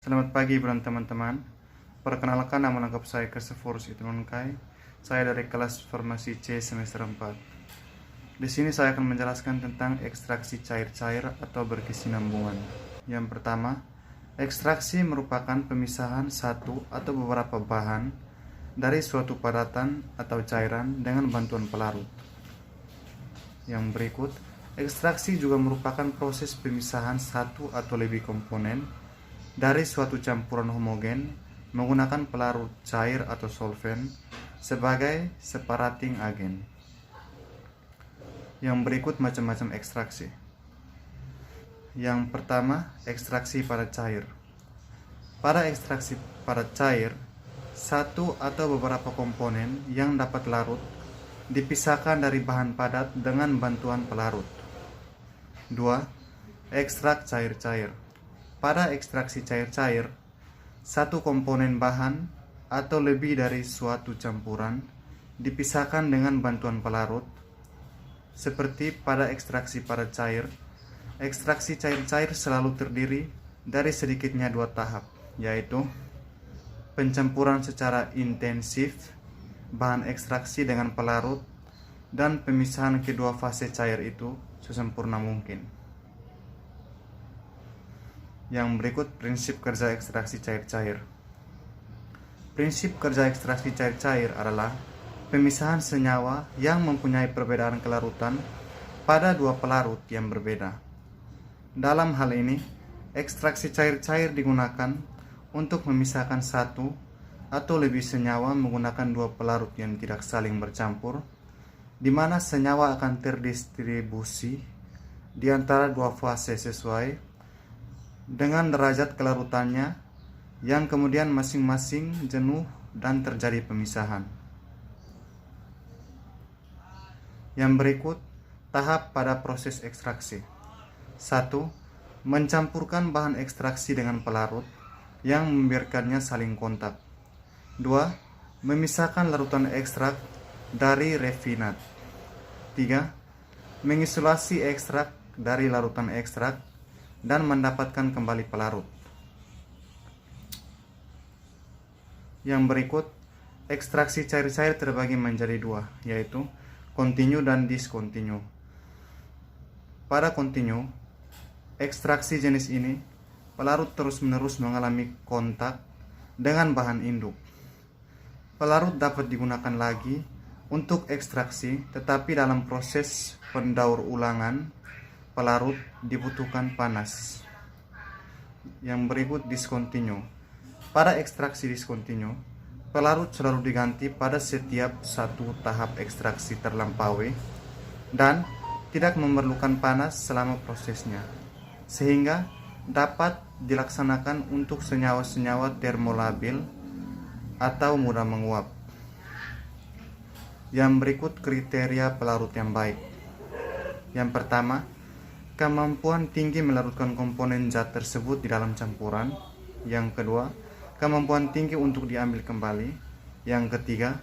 Selamat pagi teman-teman. Perkenalkan, nama lengkap saya Keseforus Itununkai. Saya dari kelas Farmasi C semester 4. Di sini saya akan menjelaskan tentang ekstraksi cair-cair atau berkesinambungan. Yang pertama, ekstraksi merupakan pemisahan satu atau beberapa bahan dari suatu padatan atau cairan dengan bantuan pelarut. Yang berikut, ekstraksi juga merupakan proses pemisahan satu atau lebih komponen dari suatu campuran homogen menggunakan pelarut cair atau solvent sebagai separating agent. Yang berikut macam-macam ekstraksi. Yang pertama, ekstraksi pada cair. Pada ekstraksi pada cair, satu atau beberapa komponen yang dapat larut dipisahkan dari bahan padat dengan bantuan pelarut. 2. Ekstrak cair-cair. Pada ekstraksi cair-cair, satu komponen bahan atau lebih dari suatu campuran dipisahkan dengan bantuan pelarut. Seperti pada ekstraksi pada cair, ekstraksi cair-cair selalu terdiri dari sedikitnya dua tahap, yaitu pencampuran secara intensif bahan ekstraksi dengan pelarut dan pemisahan kedua fase cair itu sesempurna mungkin. Yang berikut prinsip kerja ekstraksi cair-cair. Prinsip kerja ekstraksi cair-cair adalah pemisahan senyawa yang mempunyai perbedaan kelarutan pada dua pelarut yang berbeda. Dalam hal ini, ekstraksi cair-cair digunakan untuk memisahkan satu atau lebih senyawa menggunakan dua pelarut yang tidak saling bercampur, di mana senyawa akan terdistribusi di antara dua fase sesuai dengan derajat kelarutannya yang kemudian masing-masing jenuh dan terjadi pemisahan. Yang berikut tahap pada proses ekstraksi. 1. Mencampurkan bahan ekstraksi dengan pelarut yang membiarkannya saling kontak. 2. Memisahkan larutan ekstrak dari refinat. 3. Mengisolasi ekstrak dari larutan ekstrak dan mendapatkan kembali pelarut. Yang berikut, ekstraksi cair-cair terbagi menjadi dua, yaitu kontinu dan diskontinu. Pada kontinu, ekstraksi jenis ini, pelarut terus-menerus mengalami kontak dengan bahan induk. Pelarut dapat digunakan lagi untuk ekstraksi, tetapi dalam proses pendaur ulangan, pelarut dibutuhkan panas. Yang berikut diskontinu. Pada ekstraksi diskontinu, pelarut selalu diganti pada setiap satu tahap ekstraksi terlampaui dan tidak memerlukan panas selama prosesnya, sehingga dapat dilaksanakan untuk senyawa-senyawa termolabil atau mudah menguap. Yang berikut kriteria pelarut yang baik. Yang pertama, kemampuan tinggi melarutkan komponen zat tersebut di dalam campuran. Yang kedua, kemampuan tinggi untuk diambil kembali. Yang ketiga,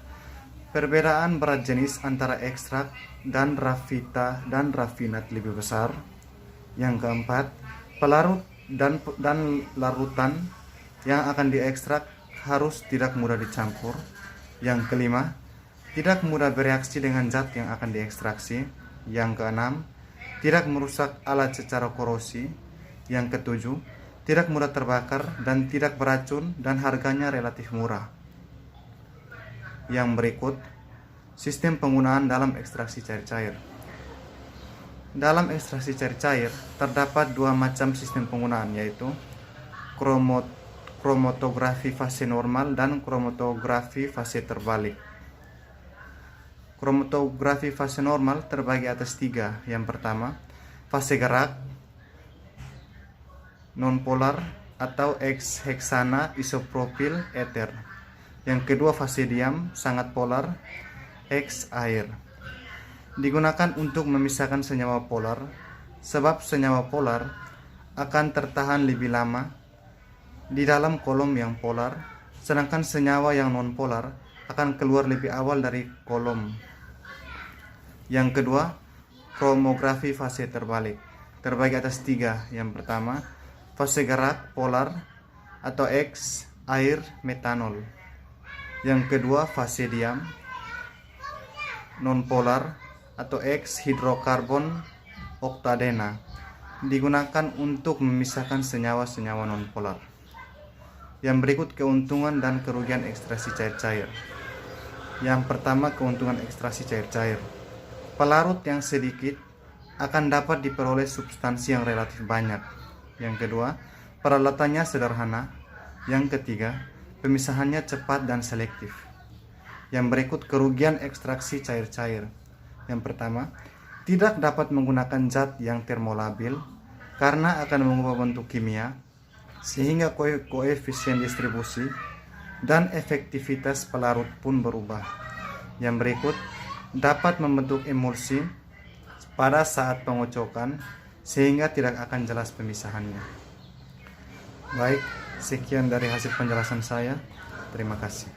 perbedaan berat jenis antara ekstrak dan rafita dan rafinat lebih besar. Yang keempat, pelarut dan larutan yang akan diekstrak harus tidak mudah dicampur. Yang kelima, tidak mudah bereaksi dengan zat yang akan diekstraksi. Yang keenam, tidak merusak alat secara korosi. Yang ketujuh, tidak mudah terbakar dan tidak beracun dan harganya relatif murah. Yang berikut, sistem penggunaan dalam ekstraksi cair-cair. Dalam ekstraksi cair-cair, terdapat dua macam sistem penggunaan, yaitu kromatografi fase normal dan kromatografi fase terbalik. Kromatografi fase normal terbagi atas tiga. Yang pertama, fase gerak nonpolar atau X-heksana isopropil ether. Yang kedua, fase diam sangat polar X-air. Digunakan untuk memisahkan senyawa polar, sebab senyawa polar akan tertahan lebih lama di dalam kolom yang polar, sedangkan senyawa yang nonpolar akan keluar lebih awal dari kolom. Yang kedua, kromografi fase terbalik terbagi atas tiga. Yang pertama, fase gerak polar atau X air metanol. Yang kedua fase diam nonpolar atau X hidrokarbon oktadena, digunakan untuk memisahkan senyawa-senyawa nonpolar. Yang berikut keuntungan dan kerugian ekstraksi cair-cair. Yang pertama, keuntungan ekstraksi cair-cair. Pelarut yang sedikit akan dapat diperoleh substansi yang relatif banyak. Yang kedua, peralatannya sederhana. Yang ketiga, pemisahannya cepat dan selektif. Yang berikut kerugian ekstraksi cair-cair. Yang pertama, tidak dapat menggunakan zat yang termolabil karena akan mengubah bentuk kimia, sehingga koefisien distribusi dan efektivitas pelarut pun berubah. Yang berikut, dapat membentuk emulsi pada saat pengocokan sehingga tidak akan jelas pemisahannya. Baik, sekian dari hasil penjelasan saya. Terima kasih.